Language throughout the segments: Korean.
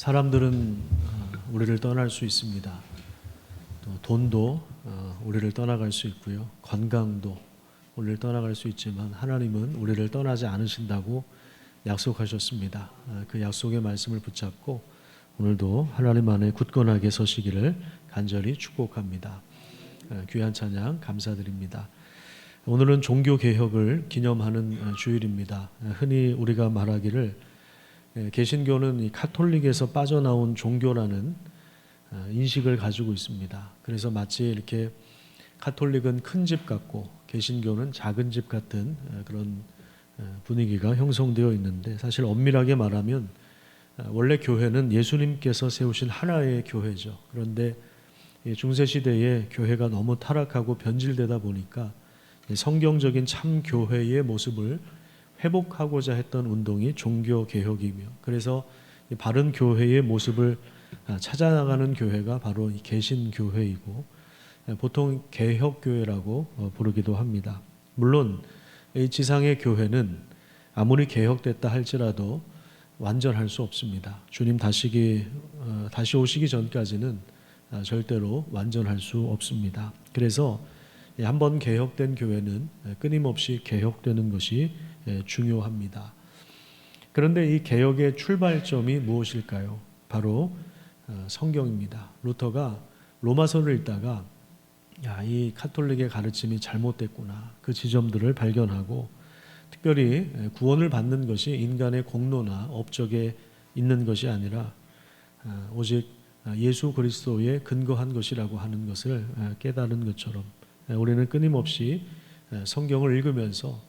사람들은 우리를 떠날 수 있습니다. 또 돈도 우리를 떠나갈 수 있고요. 건강도 우리를 떠나갈 수 있지만 하나님은 우리를 떠나지 않으신다고 약속하셨습니다. 그 약속의 말씀을 붙잡고 오늘도 하나님 안에 굳건하게 서시기를 간절히 축복합니다. 귀한 찬양 감사드립니다. 오늘은 종교개혁을 기념하는 주일입니다. 흔히 우리가 말하기를 개신교는 이 카톨릭에서 빠져나온 종교라는 인식을 가지고 있습니다. 그래서 마치 이렇게 카톨릭은 큰 집 같고 개신교는 작은 집 같은 그런 분위기가 형성되어 있는데, 사실 엄밀하게 말하면 원래 교회는 예수님께서 세우신 하나의 교회죠. 그런데 중세시대에 교회가 너무 타락하고 변질되다 보니까 성경적인 참 교회의 모습을 회복하고자 했던 운동이 종교개혁이며, 그래서 바른 교회의 모습을 찾아나가는 교회가 바로 개신교회이고 보통 개혁교회라고 부르기도 합니다. 물론 이 지상의 교회는 아무리 개혁됐다 할지라도 완전할 수 없습니다. 주님 다시 오시기 전까지는 절대로 완전할 수 없습니다. 그래서 한번 개혁된 교회는 끊임없이 개혁되는 것이 중요합니다. 그런데 이 개혁의 출발점이 무엇일까요? 바로 성경입니다. 루터가 로마서를 읽다가 이 카톨릭의 가르침이 잘못됐구나, 그 지점들을 발견하고, 특별히 구원을 받는 것이 인간의 공로나 업적에 있는 것이 아니라 오직 예수 그리스도에 근거한 것이라고 하는 것을 깨달은 것처럼 우리는 끊임없이 성경을 읽으면서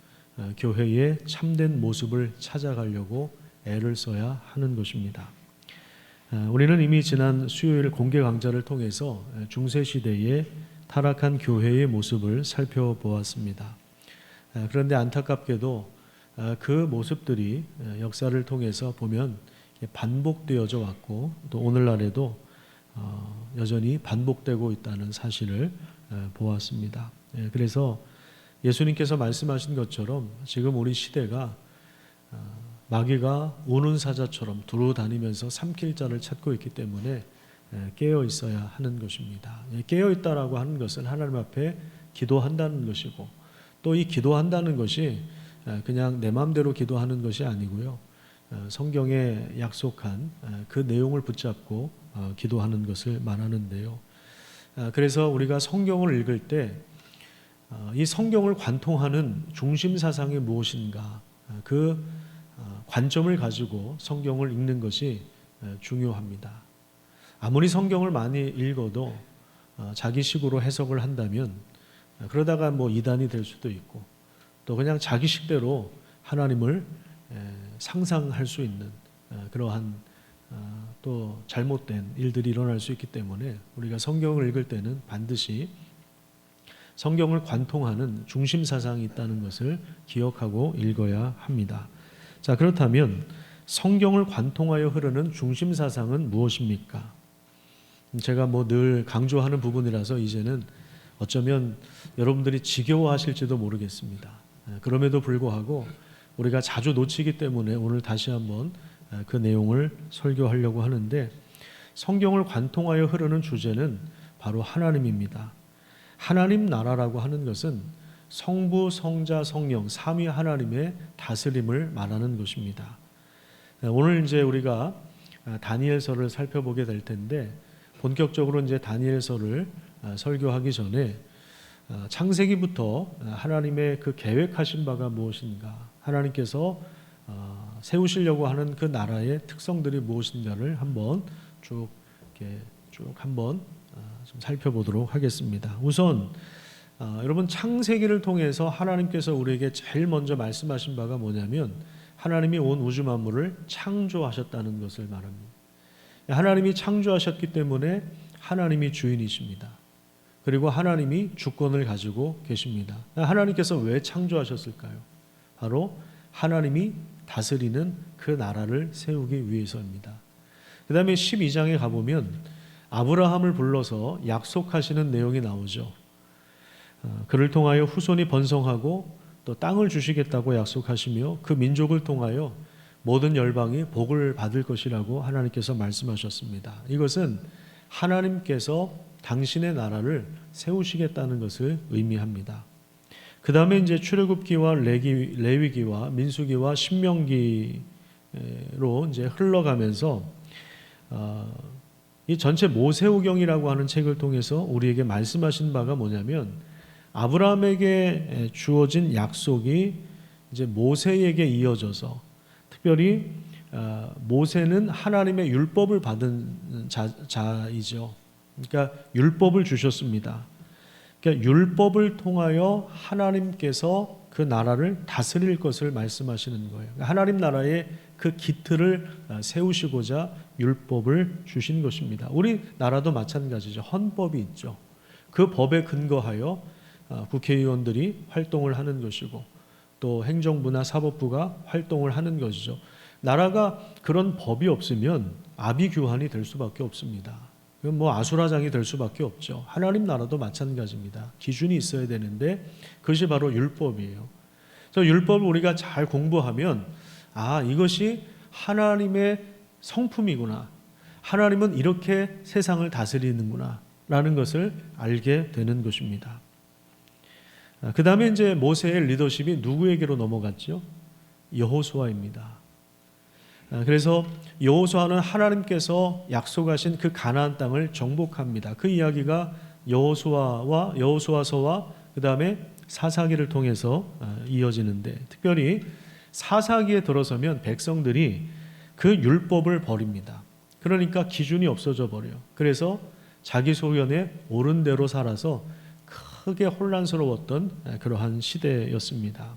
교회의 참된 모습을 찾아가려고 애를 써야 하는 것입니다. 우리는 이미 지난 수요일 공개 강좌를 통해서 중세시대의 타락한 교회의 모습을 살펴보았습니다. 그런데 안타깝게도 그 모습들이 역사를 통해서 보면 반복되어져 왔고, 또 오늘날에도 여전히 반복되고 있다는 사실을 보았습니다. 그래서 예수님께서 말씀하신 것처럼 지금 우리 시대가 마귀가 우는 사자처럼 두루 다니면서 삼킬 자를 찾고 있기 때문에 깨어 있어야 하는 것입니다. 깨어 있다라고 하는 것은 하나님 앞에 기도한다는 것이고, 또 이 기도한다는 것이 그냥 내 마음대로 기도하는 것이 아니고요. 성경에 약속한 그 내용을 붙잡고 기도하는 것을 말하는데요. 그래서 우리가 성경을 읽을 때 이 성경을 관통하는 중심 사상이 무엇인가, 그 관점을 가지고 성경을 읽는 것이 중요합니다. 아무리 성경을 많이 읽어도 자기식으로 해석을 한다면 그러다가 이단이 될 수도 있고, 또 그냥 자기식대로 하나님을 상상할 수 있는 그러한 또 잘못된 일들이 일어날 수 있기 때문에 우리가 성경을 읽을 때는 반드시 성경을 관통하는 중심 사상이 있다는 것을 기억하고 읽어야 합니다. 자, 그렇다면 성경을 관통하여 흐르는 중심 사상은 무엇입니까? 제가 늘 강조하는 부분이라서 이제는 어쩌면 여러분들이 지겨워하실지도 모르겠습니다. 그럼에도 불구하고 우리가 자주 놓치기 때문에 오늘 다시 한번 그 내용을 설교하려고 하는데, 성경을 관통하여 흐르는 주제는 바로 하나님입니다. 하나님 나라라고 하는 것은 성부, 성자, 성령 삼위 하나님의 다스림을 말하는 것입니다. 오늘 이제 우리가 다니엘서를 살펴보게 될 텐데, 본격적으로 이제 다니엘서를 설교하기 전에 창세기부터 하나님의 그 계획하신 바가 무엇인가, 하나님께서 세우시려고 하는 그 나라의 특성들이 무엇인가를 한번 쭉 한번 좀 살펴보도록 하겠습니다. 우선 여러분, 창세기를 통해서 하나님께서 우리에게 제일 먼저 말씀하신 바가 뭐냐면 하나님이 온 우주 만물을 창조하셨다는 것을 말합니다. 하나님이 창조하셨기 때문에 하나님이 주인이십니다. 그리고 하나님이 주권을 가지고 계십니다. 하나님께서 왜 창조하셨을까요? 바로 하나님이 다스리는 그 나라를 세우기 위해서입니다. 그 다음에 12장에 가보면 아브라함을 불러서 약속하시는 내용이 나오죠. 그를 통하여 후손이 번성하고 또 땅을 주시겠다고 약속하시며 그 민족을 통하여 모든 열방이 복을 받을 것이라고 하나님께서 말씀하셨습니다. 이것은 하나님께서 당신의 나라를 세우시겠다는 것을 의미합니다. 그 다음에 이제 출애굽기와 레위기와 민수기와 신명기로 이제 흘러가면서 이 전체 모세오경이라고 하는 책을 통해서 우리에게 말씀하신 바가 뭐냐면 아브라함에게 주어진 약속이 이제 모세에게 이어져서 특별히 모세는 하나님의 율법을 받은 자이죠. 그러니까 율법을 주셨습니다. 그러니까 율법을 통하여 하나님께서 그 나라를 다스릴 것을 말씀하시는 거예요. 그러니까 하나님 나라의 그 기틀을 세우시고자 율법을 주신 것입니다. 우리 나라도 마찬가지죠. 헌법이 있죠. 그 법에 근거하여 국회의원들이 활동을 하는 것이고 또 행정부나 사법부가 활동을 하는 것이죠. 나라가 그런 법이 없으면 아비규환이 될 수밖에 없습니다. 뭐 아수라장이 될 수밖에 없죠. 하나님 나라도 마찬가지입니다. 기준이 있어야 되는데 그것이 바로 율법이에요. 그래서 율법을 우리가 잘 공부하면 이것이 하나님의 성품이구나. 하나님은 이렇게 세상을 다스리는구나 라는 것을 알게 되는 것입니다. 그 다음에 이제 모세의 리더십이 누구에게로 넘어갔죠? 여호수아입니다. 그래서 여호수아는 하나님께서 약속하신 그 가나안 땅을 정복합니다. 그 이야기가 여호수아서와 그 다음에 사사기를 통해서 이어지는데 특별히 사사기에 들어서면 백성들이 그 율법을 버립니다. 그러니까 기준이 없어져 버려요. 그래서 자기 소견에 옳은 대로 살아서 크게 혼란스러웠던 그러한 시대였습니다.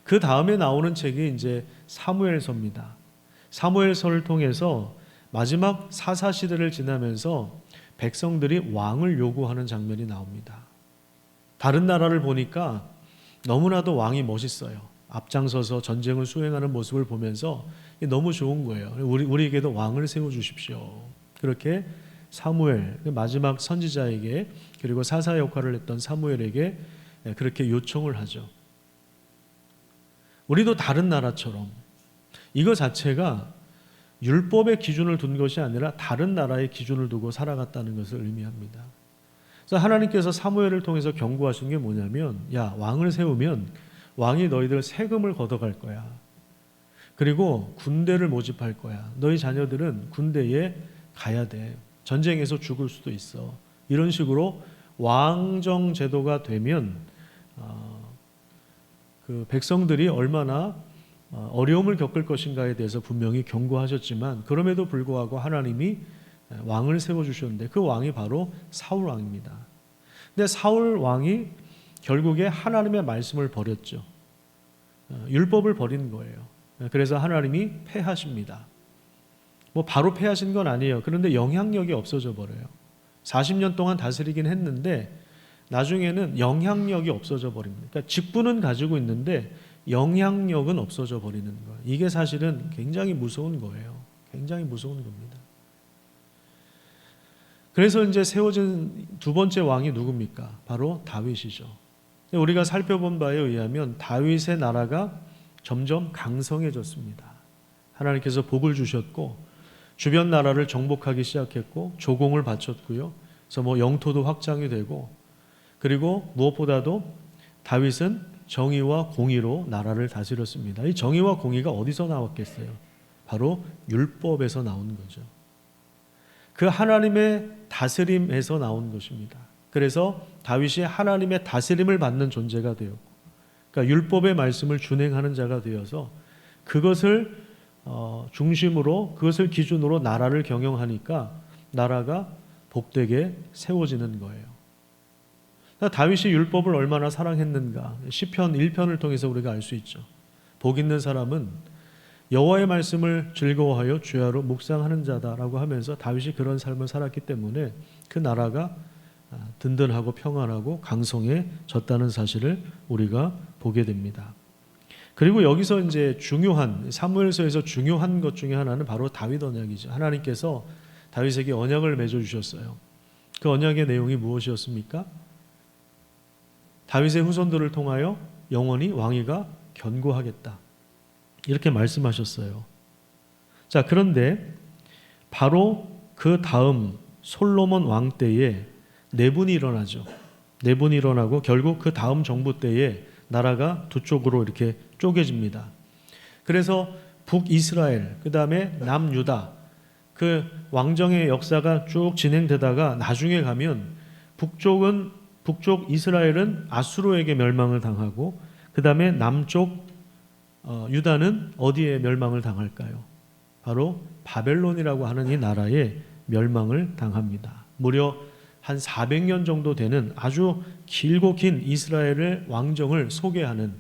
그 다음에 나오는 책이 이제 사무엘서입니다. 사무엘서를 통해서 마지막 사사 시대를 지나면서 백성들이 왕을 요구하는 장면이 나옵니다. 다른 나라를 보니까 너무나도 왕이 멋있어요. 앞장서서 전쟁을 수행하는 모습을 보면서 너무 좋은 거예요. 우리에게도 왕을 세워주십시오. 그렇게 사무엘, 마지막 선지자에게 그리고 사사 역할을 했던 사무엘에게 그렇게 요청을 하죠. 우리도 다른 나라처럼 이거 자체가 율법의 기준을 둔 것이 아니라 다른 나라의 기준을 두고 살아갔다는 것을 의미합니다. 그래서 하나님께서 사무엘을 통해서 경고하신 게 뭐냐면 왕을 세우면 왕이 너희들 세금을 걷어갈 거야. 그리고 군대를 모집할 거야. 너희 자녀들은 군대에 가야 돼. 전쟁에서 죽을 수도 있어. 이런 식으로 왕정 제도가 되면 그 백성들이 얼마나 어려움을 겪을 것인가에 대해서 분명히 경고하셨지만 그럼에도 불구하고 하나님이 왕을 세워주셨는데 그 왕이 바로 사울 왕입니다. 근데 사울 왕이 결국에 하나님의 말씀을 버렸죠. 율법을 버린 거예요. 그래서 하나님이 패하십니다. 뭐 바로 패하신 건 아니에요. 그런데 영향력이 없어져 버려요. 40년 동안 다스리긴 했는데 나중에는 영향력이 없어져 버립니다. 그러니까 직분은 가지고 있는데 영향력은 없어져 버리는 거예요. 이게 사실은 굉장히 무서운 거예요. 굉장히 무서운 겁니다. 그래서 이제 세워진 두 번째 왕이 누굽니까? 바로 다윗이죠. 우리가 살펴본 바에 의하면 다윗의 나라가 점점 강성해졌습니다. 하나님께서 복을 주셨고 주변 나라를 정복하기 시작했고 조공을 바쳤고요. 그래서 영토도 확장이 되고 그리고 무엇보다도 다윗은 정의와 공의로 나라를 다스렸습니다. 이 정의와 공의가 어디서 나왔겠어요? 바로 율법에서 나온 거죠. 그 하나님의 다스림에서 나온 것입니다. 그래서 다윗이 하나님의 다스림을 받는 존재가 되었고, 그러니까 율법의 말씀을 준행하는 자가 되어서 그것을 중심으로 그것을 기준으로 나라를 경영하니까 나라가 복되게 세워지는 거예요. 다윗이 율법을 얼마나 사랑했는가 시편 1편을 통해서 우리가 알 수 있죠. 복 있는 사람은 여호와의 말씀을 즐거워하여 주야로 묵상하는 자다라고 하면서 다윗이 그런 삶을 살았기 때문에 그 나라가 든든하고 평안하고 강성해졌다는 사실을 우리가 보게 됩니다. 그리고 여기서 이제 중요한 사무엘서에서 중요한 것 중에 하나는 바로 다윗 언약이죠. 하나님께서 다윗에게 언약을 맺어 주셨어요. 그 언약의 내용이 무엇이었습니까? 다윗의 후손들을 통하여 영원히 왕위가 견고하겠다. 이렇게 말씀하셨어요. 자, 그런데 바로 그 다음 솔로몬 왕 때에 내분이 일어나죠. 내분이 일어나고 결국 그 다음 정부 때에 나라가 두 쪽으로 이렇게 쪼개집니다. 그래서 북이스라엘, 그 다음에 남유다, 그 왕정의 역사가 쭉 진행되다가 나중에 가면 북쪽 이스라엘은 아수르에게 멸망을 당하고 그 다음에 남쪽 유다는 어디에 멸망을 당할까요? 바로 바벨론이라고 하는 이 나라에 멸망을 당합니다. 무려 한 400년 정도 되는 아주 길고 긴 이스라엘의 왕정을 소개하는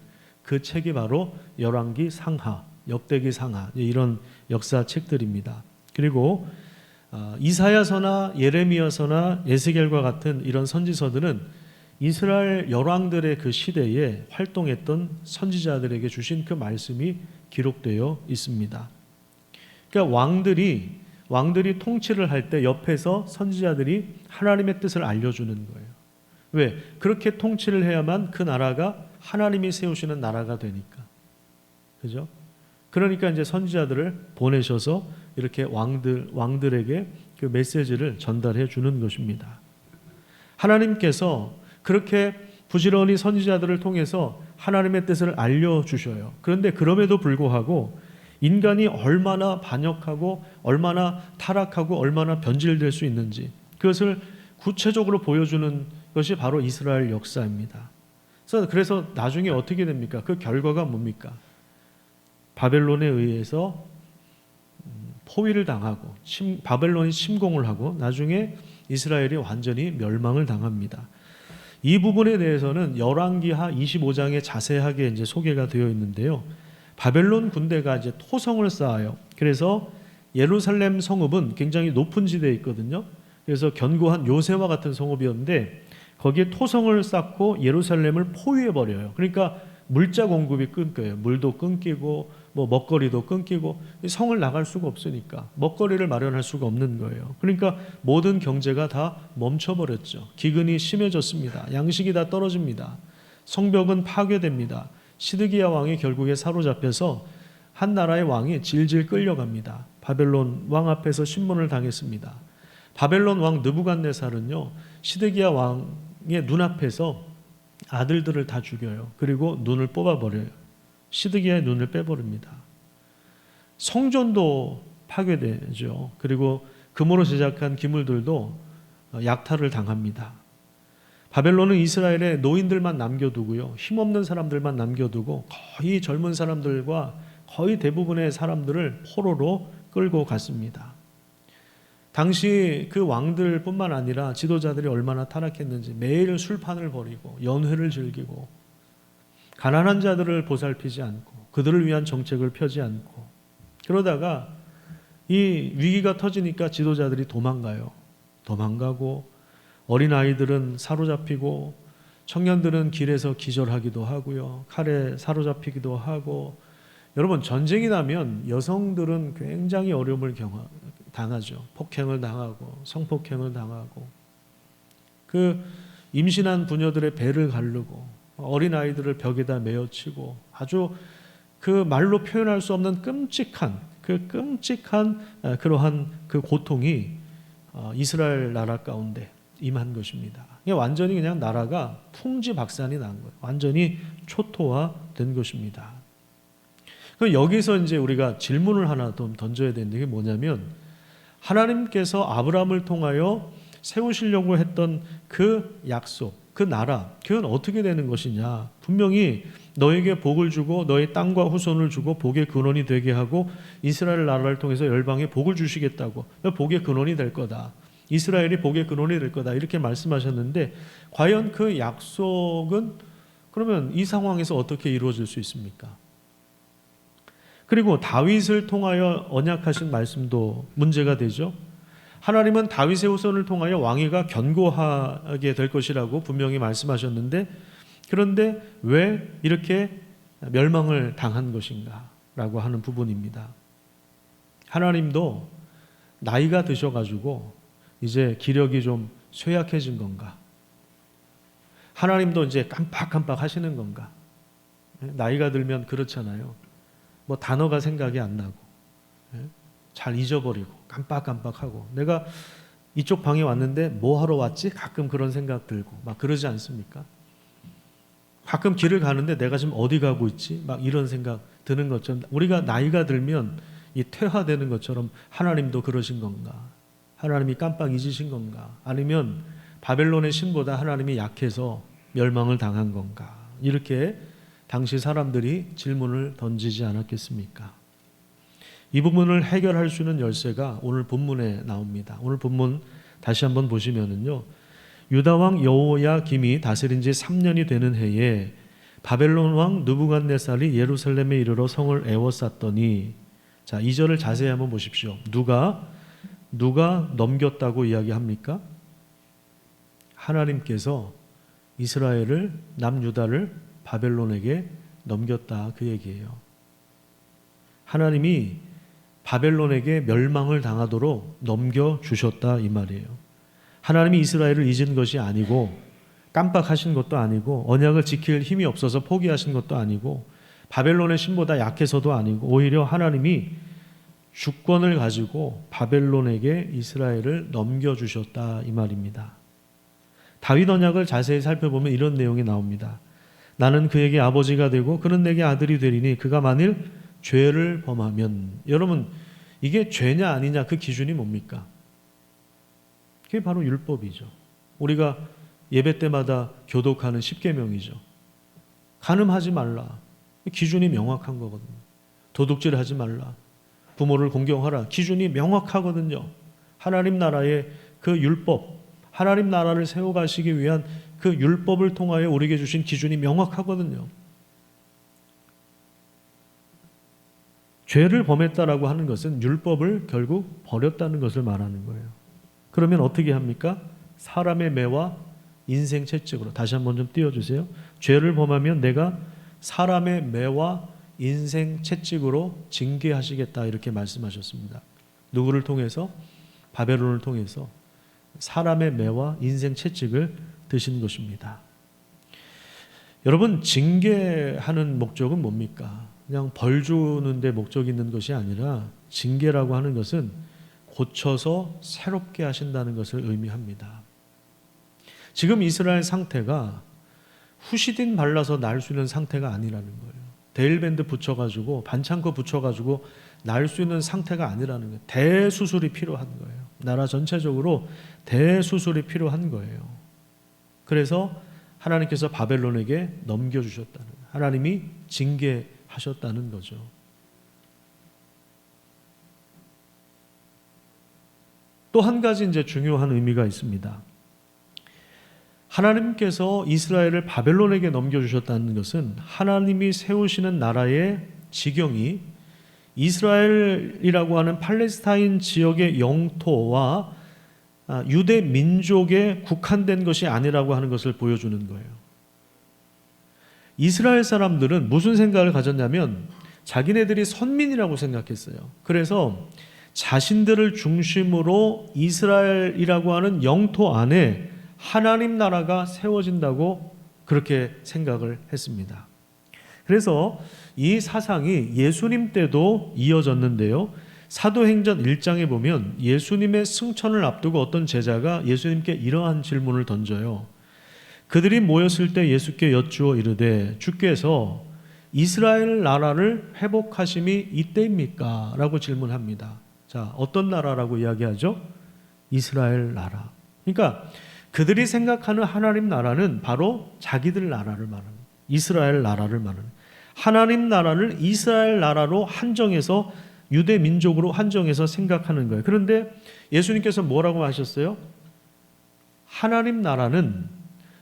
그 책이 바로 열왕기 상하, 역대기 상하, 이런 역사 책들입니다. 그리고 이사야서나 예레미야서나 에스겔과 같은 이런 선지서들은 이스라엘 열왕들의 그 시대에 활동했던 선지자들에게 주신 그 말씀이 기록되어 있습니다. 그러니까 왕들이 통치를 할 때 옆에서 선지자들이 하나님의 뜻을 알려주는 거예요. 왜? 그렇게 통치를 해야만 그 나라가 하나님이 세우시는 나라가 되니까. 그죠? 그러니까 이제 선지자들을 보내셔서 이렇게 왕들에게 그 메시지를 전달해 주는 것입니다. 하나님께서 그렇게 부지런히 선지자들을 통해서 하나님의 뜻을 알려주셔요. 그런데 그럼에도 불구하고 인간이 얼마나 반역하고 얼마나 타락하고 얼마나 변질될 수 있는지 그것을 구체적으로 보여주는 것이 바로 이스라엘 역사입니다. 그래서 나중에 어떻게 됩니까? 그 결과가 뭡니까? 바벨론에 의해서 포위를 당하고 바벨론이 침공을 하고 나중에 이스라엘이 완전히 멸망을 당합니다. 이 부분에 대해서는 열왕기하 25장에 자세하게 이제 소개가 되어 있는데요. 바벨론 군대가 이제 토성을 쌓아요. 그래서 예루살렘 성읍은 굉장히 높은 지대에 있거든요. 그래서 견고한 요새와 같은 성읍이었는데 거기에 토성을 쌓고 예루살렘을 포위해 버려요. 그러니까 물자 공급이 끊겨요. 물도 끊기고 뭐 먹거리도 끊기고 성을 나갈 수가 없으니까 먹거리를 마련할 수가 없는 거예요. 그러니까 모든 경제가 다 멈춰버렸죠. 기근이 심해졌습니다. 양식이 다 떨어집니다. 성벽은 파괴됩니다. 시드기야 왕이 결국에 사로잡혀서 한 나라의 왕이 질질 끌려갑니다. 바벨론 왕 앞에서 신문을 당했습니다. 바벨론 왕 느부갓네살은요, 시드기야 왕의 눈앞에서 아들들을 다 죽여요. 그리고 눈을 뽑아버려요. 시드기야의 눈을 빼버립니다. 성전도 파괴되죠. 그리고 금으로 제작한 기물들도 약탈을 당합니다. 바벨론은 이스라엘에 노인들만 남겨두고요, 힘없는 사람들만 남겨두고 거의 젊은 사람들과 거의 대부분의 사람들을 포로로 끌고 갔습니다. 당시 그 왕들뿐만 아니라 지도자들이 얼마나 타락했는지 매일 술판을 벌이고 연회를 즐기고 가난한 자들을 보살피지 않고 그들을 위한 정책을 펴지 않고 그러다가 이 위기가 터지니까 지도자들이 도망가고 어린아이들은 사로잡히고 청년들은 길에서 기절하기도 하고요, 칼에 사로잡히기도 하고. 여러분, 전쟁이 나면 여성들은 굉장히 어려움을 당하죠. 폭행을 당하고 성폭행을 당하고 그 임신한 부녀들의 배를 가르고 어린아이들을 벽에다 메어치고 아주 그 말로 표현할 수 없는 끔찍한 그러한 그 고통이 이스라엘 나라 가운데 임한 것입니다. 완전히 그냥 나라가 풍지박산이 난 거예요. 완전히 초토화된 것입니다. 여기서 이제 우리가 질문을 하나 좀 던져야 되는 게 뭐냐면, 하나님께서 아브라함을 통하여 세우시려고 했던 그 약속, 그 나라, 그건 어떻게 되는 것이냐. 분명히 너에게 복을 주고 너의 땅과 후손을 주고 복의 근원이 되게 하고 이스라엘 나라를 통해서 열방에 복을 주시겠다고, 복의 근원이 될 거다, 이스라엘이 복의 근원이 될 거다, 이렇게 말씀하셨는데 과연 그 약속은 그러면 이 상황에서 어떻게 이루어질 수 있습니까? 그리고 다윗을 통하여 언약하신 말씀도 문제가 되죠. 하나님은 다윗의 후손을 통하여 왕위가 견고하게 될 것이라고 분명히 말씀하셨는데, 그런데 왜 이렇게 멸망을 당한 것인가 라고 하는 부분입니다. 하나님도 나이가 드셔가지고 이제 기력이 좀 쇠약해진 건가? 하나님도 이제 깜빡깜빡 하시는 건가? 나이가 들면 그렇잖아요. 뭐 단어가 생각이 안 나고, 잘 잊어버리고 깜빡깜빡하고, 내가 이쪽 방에 왔는데 뭐 하러 왔지? 가끔 그런 생각 들고 막 그러지 않습니까? 가끔 길을 가는데 내가 지금 어디 가고 있지? 막 이런 생각 드는 것처럼, 우리가 나이가 들면 이 퇴화되는 것처럼 하나님도 그러신 건가? 하나님이 깜빡 잊으신 건가? 아니면 바벨론의 신보다 하나님이 약해서 멸망을 당한 건가? 이렇게 당시 사람들이 질문을 던지지 않았겠습니까? 이 부분을 해결할 수 있는 열쇠가 오늘 본문에 나옵니다. 오늘 본문 다시 한번 보시면은요, 유다 왕 여호야김이 다스린 지 3년이 되는 해에 바벨론 왕 느부갓네살이 예루살렘에 이르러 성을 에워쌌더니, 자, 2절을 자세히 한번 보십시오. 누가 넘겼다고 이야기합니까? 하나님께서 이스라엘을, 남유다를 바벨론에게 넘겼다, 그 얘기예요. 하나님이 바벨론에게 멸망을 당하도록 넘겨주셨다, 이 말이에요. 하나님이 이스라엘을 잊은 것이 아니고 깜빡하신 것도 아니고 언약을 지킬 힘이 없어서 포기하신 것도 아니고 바벨론의 신보다 약해서도 아니고, 오히려 하나님이 주권을 가지고 바벨론에게 이스라엘을 넘겨주셨다, 이 말입니다. 다윗 언약을 자세히 살펴보면 이런 내용이 나옵니다. 나는 그에게 아버지가 되고 그는 내게 아들이 되리니 그가 만일 죄를 범하면. 여러분, 이게 죄냐 아니냐, 그 기준이 뭡니까? 그게 바로 율법이죠. 우리가 예배 때마다 교독하는 십계명이죠. 간음하지 말라, 기준이 명확한 거거든요. 도둑질하지 말라, 부모를 공경하라, 기준이 명확하거든요. 하나님 나라의 그 율법, 하나님 나라를 세워가시기 위한 그 율법을 통하여 우리에게 주신 기준이 명확하거든요. 죄를 범했다라고 하는 것은 율법을 결국 버렸다는 것을 말하는 거예요. 그러면 어떻게 합니까? 사람의 매와 인생 채찍으로. 다시 한번 좀 띄워주세요. 죄를 범하면 내가 사람의 매와 인생 채찍으로 징계하시겠다, 이렇게 말씀하셨습니다. 누구를 통해서? 바벨론을 통해서 사람의 매와 인생 채찍을 드신 것입니다. 여러분, 징계하는 목적은 뭡니까? 그냥 벌 주는 데 목적이 있는 것이 아니라, 징계라고 하는 것은 고쳐서 새롭게 하신다는 것을 의미합니다. 지금 이스라엘 상태가 후시딘 발라서 날 수 있는 상태가 아니라는 거예요. 데일밴드 붙여가지고 반창고 붙여가지고 날 수 있는 상태가 아니라는 거예요. 대수술이 필요한 거예요. 나라 전체적으로 대수술이 필요한 거예요. 그래서 하나님께서 바벨론에게 넘겨주셨다는 거예요. 하나님이 징계하셨다는 거죠. 또 한 가지 이제 중요한 의미가 있습니다. 하나님께서 이스라엘을 바벨론에게 넘겨주셨다는 것은 하나님이 세우시는 나라의 지경이 이스라엘이라고 하는 팔레스타인 지역의 영토와 유대 민족에 국한된 것이 아니라고 하는 것을 보여주는 거예요. 이스라엘 사람들은 무슨 생각을 가졌냐면 자기네들이 선민이라고 생각했어요. 그래서 자신들을 중심으로 이스라엘이라고 하는 영토 안에 하나님 나라가 세워진다고 그렇게 생각을 했습니다. 그래서 이 사상이 예수님 때도 이어졌는데요. 사도행전 1장에 보면 예수님의 승천을 앞두고 어떤 제자가 예수님께 이러한 질문을 던져요. 그들이 모였을 때 예수께 여쭈어 이르되 주께서 이스라엘 나라를 회복하심이 이때입니까? 라고 질문합니다. 자, 어떤 나라라고 이야기하죠? 이스라엘 나라. 그러니까 그들이 생각하는 하나님 나라는 바로 자기들 나라를 말하는, 이스라엘 나라를 말하는, 하나님 나라를 이스라엘 나라로 한정해서 유대 민족으로 한정해서 생각하는 거예요. 그런데 예수님께서 뭐라고 하셨어요? 하나님 나라는,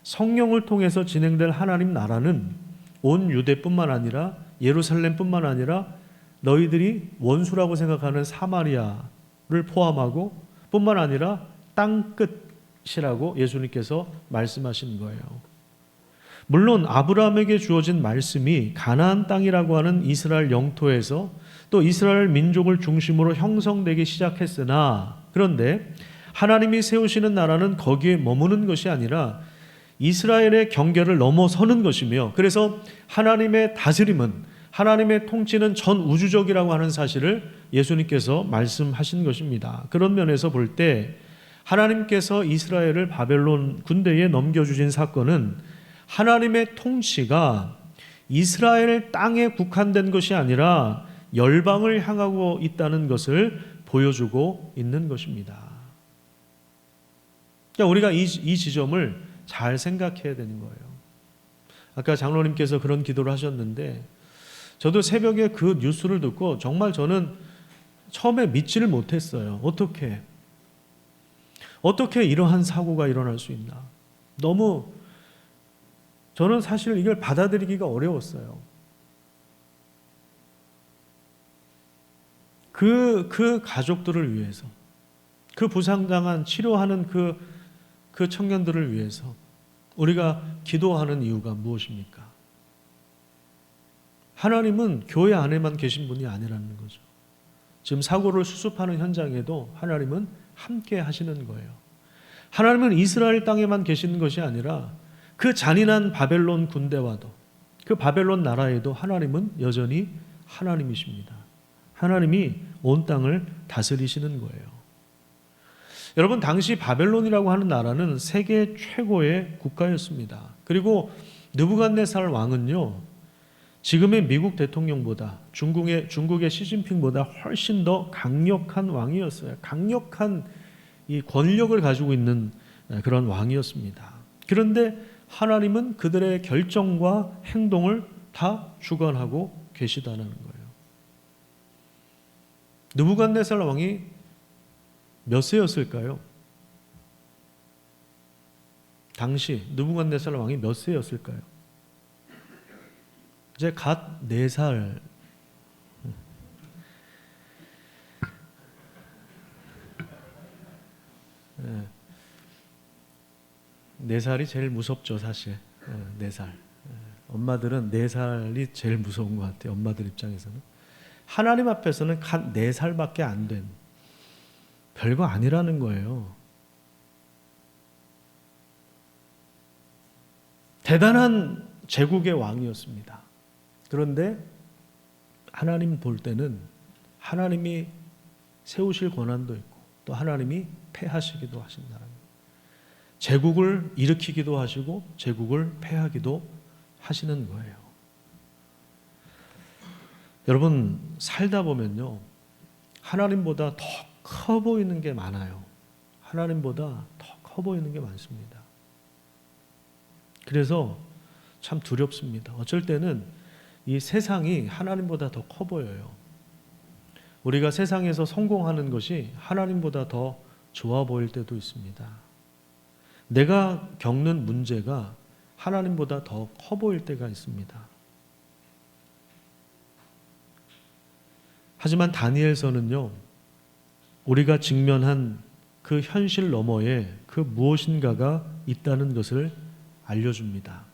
성령을 통해서 진행될 하나님 나라는 온 유대뿐만 아니라 예루살렘뿐만 아니라 너희들이 원수라고 생각하는 사마리아를 포함하고 뿐만 아니라 땅끝이라고 예수님께서 말씀하신 거예요. 물론 아브라함에게 주어진 말씀이 가나안 땅이라고 하는 이스라엘 영토에서 또 이스라엘 민족을 중심으로 형성되기 시작했으나, 그런데 하나님이 세우시는 나라는 거기에 머무는 것이 아니라 이스라엘의 경계를 넘어서는 것이며, 그래서 하나님의 다스림은, 하나님의 통치는 전 우주적이라고 하는 사실을 예수님께서 말씀하신 것입니다. 그런 면에서 볼 때 하나님께서 이스라엘을 바벨론 군대에 넘겨주신 사건은 하나님의 통치가 이스라엘 땅에 국한된 것이 아니라 열방을 향하고 있다는 것을 보여주고 있는 것입니다. 그러니까 우리가 이 지점을 잘 생각해야 되는 거예요. 아까 장로님께서 그런 기도를 하셨는데 저도 새벽에 그 뉴스를 듣고 정말 저는 처음에 믿지를 못했어요. 어떻게 이러한 사고가 일어날 수 있나. 너무 저는 사실 이걸 받아들이기가 어려웠어요. 그 가족들을 위해서, 그 부상당한 치료하는 그 청년들을 위해서 우리가 기도하는 이유가 무엇입니까? 하나님은 교회 안에만 계신 분이 아니라는 거죠. 지금 사고를 수습하는 현장에도 하나님은 함께 하시는 거예요. 하나님은 이스라엘 땅에만 계시는 것이 아니라 그 잔인한 바벨론 군대와도 그 바벨론 나라에도 하나님은 여전히 하나님이십니다. 하나님이 온 땅을 다스리시는 거예요. 여러분, 당시 바벨론이라고 하는 나라는 세계 최고의 국가였습니다. 그리고 느부갓네살 왕은요, 지금의 미국 대통령보다 중국의 시진핑보다 훨씬 더 강력한 왕이었어요. 강력한 이 권력을 가지고 있는 그런 왕이었습니다. 그런데 하나님은 그들의 결정과 행동을 다 주관하고 계시다는 거예요. 느부갓네살 왕이 몇 세였을까요? 당시 느부갓네살 왕이 몇 세였을까요? 이제 갓 4살. 네. 4살이 제일 무섭죠, 사실. 4살. 엄마들은 4살이 제일 무서운 것 같아요. 엄마들 입장에서는. 하나님 앞에서는 갓 4살밖에 안 된 별거 아니라는 거예요. 대단한 제국의 왕이었습니다. 그런데 하나님 볼 때는 하나님이 세우실 권한도 있고 또 하나님이 패하시기도 하신다는 거예요. 제국을 일으키기도 하시고 제국을 패하기도 하시는 거예요. 여러분, 살다 보면요, 하나님보다 더 커 보이는 게 많아요. 하나님보다 더 커 보이는 게 많습니다. 그래서 참 두렵습니다. 어쩔 때는 이 세상이 하나님보다 더 커 보여요. 우리가 세상에서 성공하는 것이 하나님보다 더 좋아 보일 때도 있습니다. 내가 겪는 문제가 하나님보다 더 커 보일 때가 있습니다. 하지만 다니엘서는요, 우리가 직면한 그 현실 너머에 그 무엇인가가 있다는 것을 알려줍니다.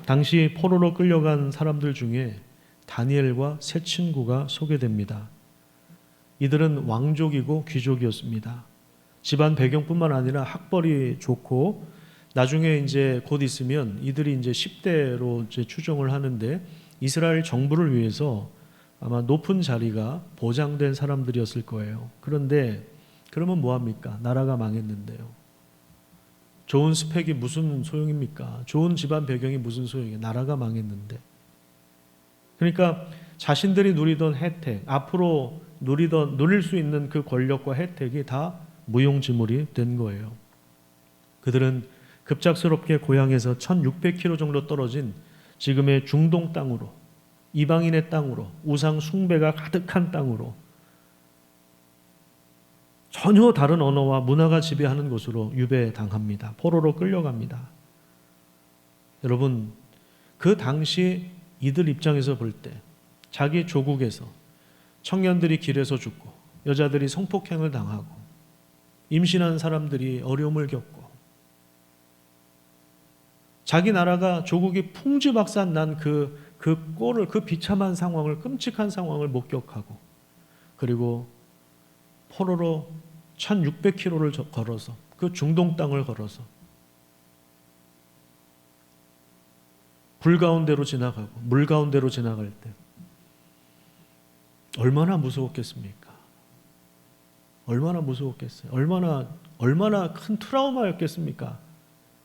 당시 포로로 끌려간 사람들 중에 다니엘과 세 친구가 소개됩니다. 이들은 왕족이고 귀족이었습니다. 집안 배경뿐만 아니라 학벌이 좋고 나중에 이제 곧 있으면 이들이 이제 10대로 이제 추정을 하는데 이스라엘 정부를 위해서 아마 높은 자리가 보장된 사람들이었을 거예요. 그런데 그러면 뭐합니까? 나라가 망했는데요. 좋은 스펙이 무슨 소용입니까? 좋은 집안 배경이 무슨 소용이에요? 나라가 망했는데. 그러니까 자신들이 누리던 혜택, 앞으로 누릴 수 있는 그 권력과 혜택이 다 무용지물이 된 거예요. 그들은 급작스럽게 고향에서 1600km 정도 떨어진 지금의 중동 땅으로, 이방인의 땅으로, 우상 숭배가 가득한 땅으로, 전혀 다른 언어와 문화가 지배하는 곳으로 유배당합니다. 포로로 끌려갑니다. 여러분, 그 당시 이들 입장에서 볼 때 자기 조국에서 청년들이 길에서 죽고 여자들이 성폭행을 당하고 임신한 사람들이 어려움을 겪고 자기 나라가 조국이 풍지박산 난 그 꼴을, 그 비참한 상황을, 끔찍한 상황을 목격하고 그리고 포로로 1600km를 걸어서 그 중동 땅을 걸어서 불 가운데로 지나가고 물 가운데로 지나갈 때 얼마나 무서웠겠습니까? 얼마나 무서웠겠어요? 얼마나 큰 트라우마였겠습니까?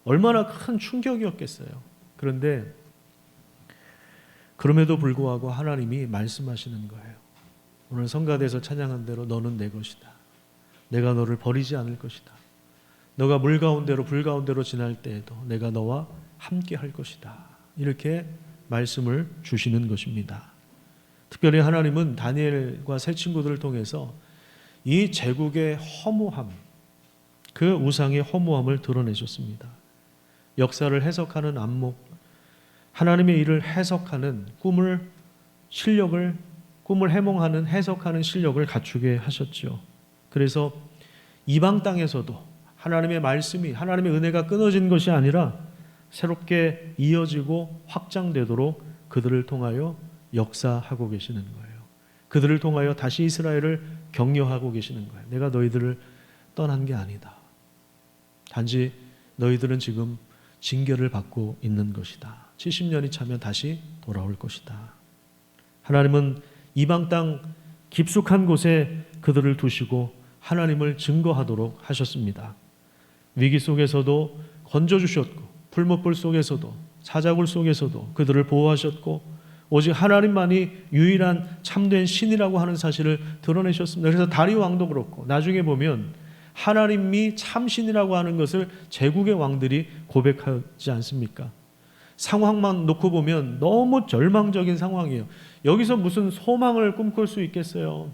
얼마나 큰 충격이었겠어요. 그런데 그럼에도 불구하고 하나님이 말씀하시는 거예요. 오늘 성가대에서 찬양한 대로 너는 내 것이다. 내가 너를 버리지 않을 것이다. 너가 물 가운데로 불 가운데로 지날 때에도 내가 너와 함께 할 것이다. 이렇게 말씀을 주시는 것입니다. 특별히 하나님은 다니엘과 세 친구들을 통해서 이 제국의 허무함, 그 우상의 허무함을 드러내셨습니다. 역사를 해석하는 안목, 하나님의 일을 해석하는 꿈을 해몽하는 해석하는 실력을 갖추게 하셨죠. 그래서 이방 땅에서도 하나님의 말씀이, 하나님의 은혜가 끊어진 것이 아니라 새롭게 이어지고 확장되도록 그들을 통하여 역사하고 계시는 거예요. 그들을 통하여 다시 이스라엘을 격려하고 계시는 거예요. 내가 너희들을 떠난 게 아니다. 단지 너희들은 지금 징계를 받고 있는 것이다. 70년이 차면 다시 돌아올 것이다. 하나님은 이방 땅 깊숙한 곳에 그들을 두시고 하나님을 증거하도록 하셨습니다. 위기 속에서도 건져주셨고 불못불 속에서도 사자굴 속에서도 그들을 보호하셨고 오직 하나님만이 유일한 참된 신이라고 하는 사실을 드러내셨습니다. 그래서 다리오 왕도 그렇고 나중에 보면 하나님이 참신이라고 하는 것을 제국의 왕들이 고백하지 않습니까? 상황만 놓고 보면 너무 절망적인 상황이에요. 여기서 무슨 소망을 꿈꿀 수 있겠어요?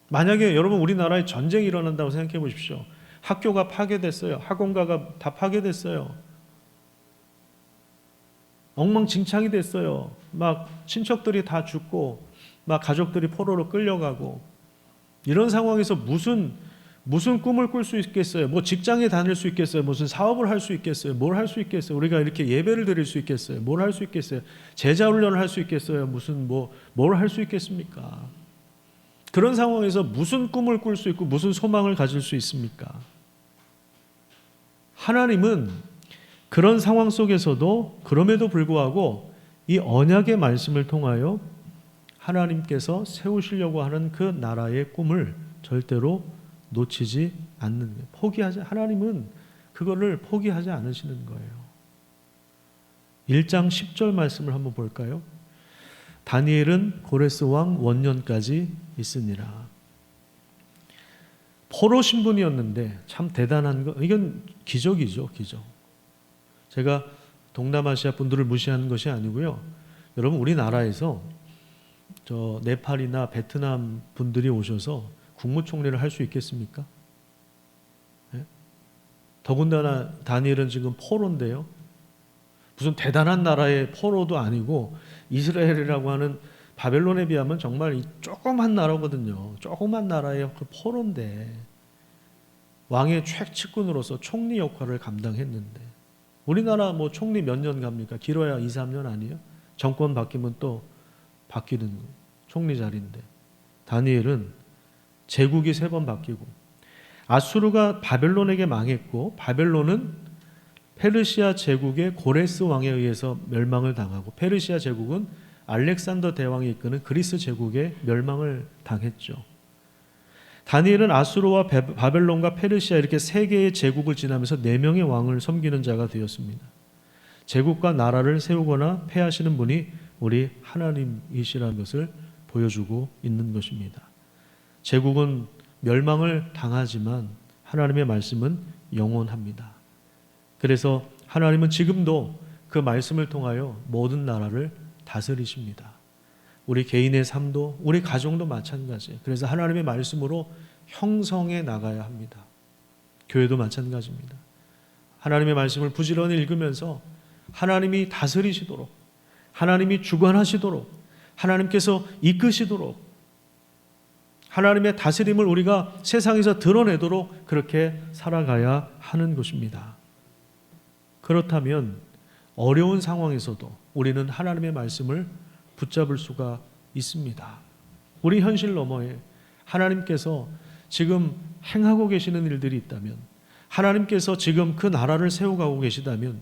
만약에 여러분 우리나라에 전쟁이 일어난다고 생각해 보십시오. 학교가 파괴됐어요. 학원가가 다 파괴됐어요. 엉망진창이 됐어요. 막 친척들이 다 죽고 막 가족들이 포로로 끌려가고 이런 상황에서 무슨 꿈을 꿀 수 있겠어요? 뭐 직장에 다닐 수 있겠어요? 무슨 사업을 할 수 있겠어요? 뭘 할 수 있겠어요? 우리가 이렇게 예배를 드릴 수 있겠어요? 뭘 할 수 있겠어요? 제자 훈련을 할 수 있겠어요? 뭘 할 수 있겠습니까? 그런 상황에서 무슨 꿈을 꿀 수 있고 무슨 소망을 가질 수 있습니까? 하나님은 그런 상황 속에서도 그럼에도 불구하고 이 언약의 말씀을 통하여 하나님께서 세우시려고 하는 그 나라의 꿈을 절대로 놓치지 않는 거예요. 하나님은 그거를 포기하지 않으시는 거예요. 1장 10절 말씀을 한번 볼까요? 다니엘은 고레스 왕 원년까지 있으니라. 포로 신분이었는데 참 대단한 거, 이건 기적이죠, 기적. 제가 동남아시아 분들을 무시하는 것이 아니고요. 여러분 우리나라에서 저 네팔이나 베트남 분들이 오셔서 국무총리를 할 수 있겠습니까? 네? 더군다나 다니엘은 지금 포로인데요. 무슨 대단한 나라의 포로도 아니고 이스라엘이라고 하는 바벨론에 비하면 정말 이 조그만 나라거든요. 조그만 나라의 그 포로인데 왕의 최측근으로서 총리 역할을 감당했는데 우리나라 뭐 총리 몇 년 갑니까? 길어야 2, 3년 아니에요? 정권 바뀌면 또 바뀌는 총리 자리인데 다니엘은 제국이 3번 바뀌고 아수르가 바벨론에게 망했고 바벨론은 페르시아 제국의 고레스 왕에 의해서 멸망을 당하고 페르시아 제국은 알렉산더 대왕이 이끄는 그리스 제국의 멸망을 당했죠. 다니엘은 아수르와 바벨론과 페르시아 이렇게 3개의 제국을 지나면서 4명의 왕을 섬기는 자가 되었습니다. 제국과 나라를 세우거나 폐하시는 분이 우리 하나님이시라는 것을 보여주고 있는 것입니다. 제국은 멸망을 당하지만 하나님의 말씀은 영원합니다. 그래서 하나님은 지금도 그 말씀을 통하여 모든 나라를 다스리십니다. 우리 개인의 삶도 우리 가정도 마찬가지예요. 그래서 하나님의 말씀으로 형성해 나가야 합니다. 교회도 마찬가지입니다. 하나님의 말씀을 부지런히 읽으면서 하나님이 다스리시도록 하나님이 주관하시도록 하나님께서 이끄시도록 하나님의 다스림을 우리가 세상에서 드러내도록 그렇게 살아가야 하는 것입니다. 그렇다면 어려운 상황에서도 우리는 하나님의 말씀을 붙잡을 수가 있습니다. 우리 현실 너머에 하나님께서 지금 행하고 계시는 일들이 있다면 하나님께서 지금 그 나라를 세워가고 계시다면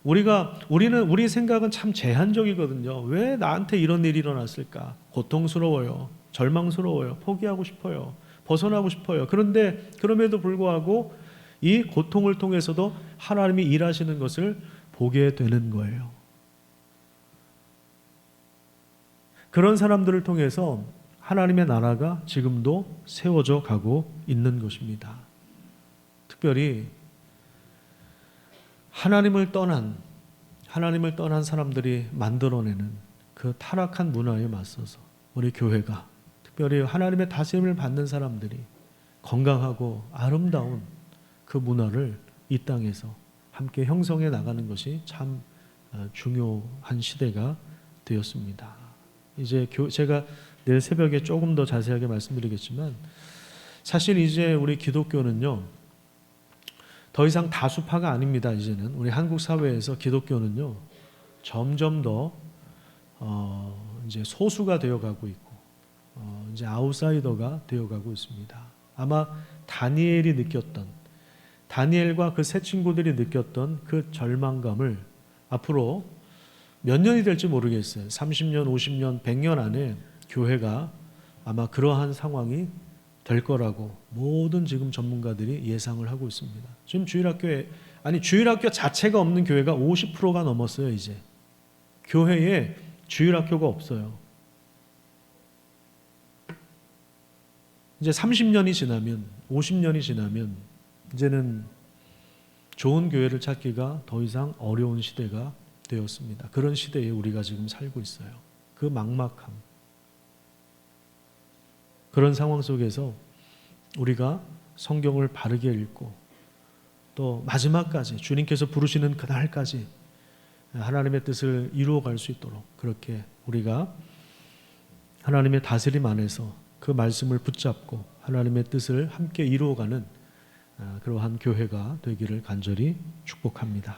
우리 생각은 참 제한적이거든요. 왜 나한테 이런 일이 일어났을까? 고통스러워요. 절망스러워요. 포기하고 싶어요. 벗어나고 싶어요. 그런데 그럼에도 불구하고 이 고통을 통해서도 하나님이 일하시는 것을 보게 되는 거예요. 그런 사람들을 통해서 하나님의 나라가 지금도 세워져 가고 있는 것입니다. 특별히 하나님을 떠난 사람들이 만들어내는 그 타락한 문화에 맞서서 우리 교회가, 특별히 하나님의 다스림을 받는 사람들이 건강하고 아름다운 그 문화를 이 땅에서 함께 형성해 나가는 것이 참 중요한 시대가 되었습니다. 이제 제가 내일 새벽에 조금 더 자세하게 말씀드리겠지만, 사실 이제 우리 기독교는요, 더 이상 다수파가 아닙니다. 이제는 우리 한국 사회에서 기독교는요, 점점 더 이제 소수가 되어가고 있고, 이제 아웃사이더가 되어가고 있습니다. 아마 다니엘과 그 세 친구들이 느꼈던 그 절망감을 앞으로 몇 년이 될지 모르겠어요. 30년, 50년, 100년 안에 교회가 아마 그러한 상황이 될 거라고 모든 지금 전문가들이 예상을 하고 있습니다. 지금 주일학교 자체가 없는 교회가 50%가 넘었어요. 이제 교회에 주일학교가 없어요. 이제 30년이 지나면, 50년이 지나면 이제는 좋은 교회를 찾기가 더 이상 어려운 시대가 되었습니다. 그런 시대에 우리가 지금 살고 있어요. 그 막막함, 그런 상황 속에서 우리가 성경을 바르게 읽고 또 마지막까지 주님께서 부르시는 그날까지 하나님의 뜻을 이루어갈 수 있도록, 그렇게 우리가 하나님의 다스림 안에서 그 말씀을 붙잡고 하나님의 뜻을 함께 이루어가는 그러한 교회가 되기를 간절히 축복합니다.